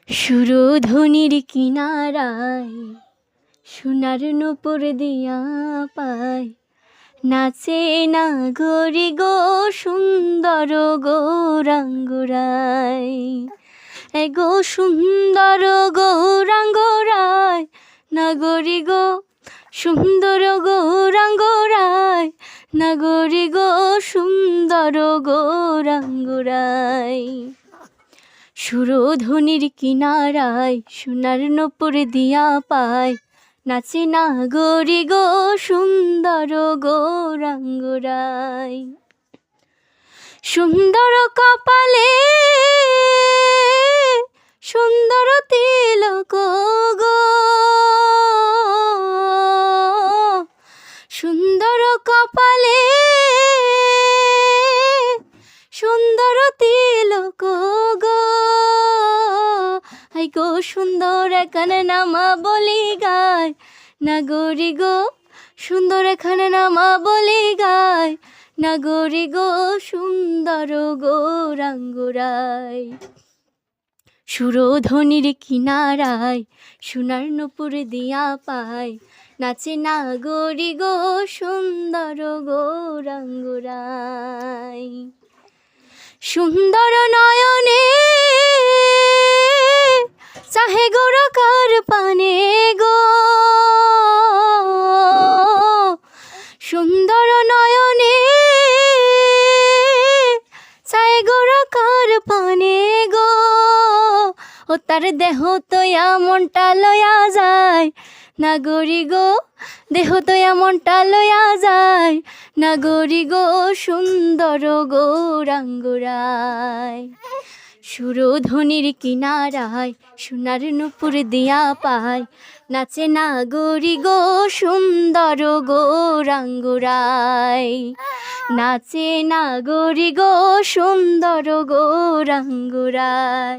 সুরধুনির কিনারায় সোনার নূপুর দিয়া পায়, নাচে নাগরি গো সুন্দর গৌরাঙ্গুরাই। গো সুন্দর গৌরাঙ্গুরাই, নাগরি গো সুন্দর গৌরাঙ্গুরাই, নাগরি গো সুন্দর গৌরাঙ্গুরাই। সুরধুনির কিনারায় সোনার নূপুর দিয়া পায়, নাচে নাগরি গো সুন্দর গৌরাঙ্গুরাই। সুন্দর কপালে সুন্দর তিলক গো, সুন্দর কপালে সুন্দর তিলক গো। হাই গো সুন্দর এখানে নামা বলি গায়, নাগরি গো সুন্দর এখানে নামা বলি গায়, নাগরি গো সুন্দর গৌরাঙ্গুরাই। সুরধুনির কিনারায় সোনার নূপুর দিয়া পায়, নাচে নাগরি গো সুন্দর গৌরাঙ্গুরাই। সুন্দর নয়নে চাহে গোরাকার পানে গো, সুন্দর নয়নে চাহে গোরাকার পানে গো। ও তার দেহ তয়া মনটা লয়া যায়, নাগরি গো দেহ তয়া মনটা লয়া যায়, নাগরি গো সুন্দর গৌরাঙ্গুরাই। সুরধুনির কিনারায় সোনার নূপুর দিয়া পায়, নাচে নাগরি গো সুন্দর গৌরাঙ্গুরাই, নাচে নাগরি গো সুন্দর গৌরাঙ্গুরাই।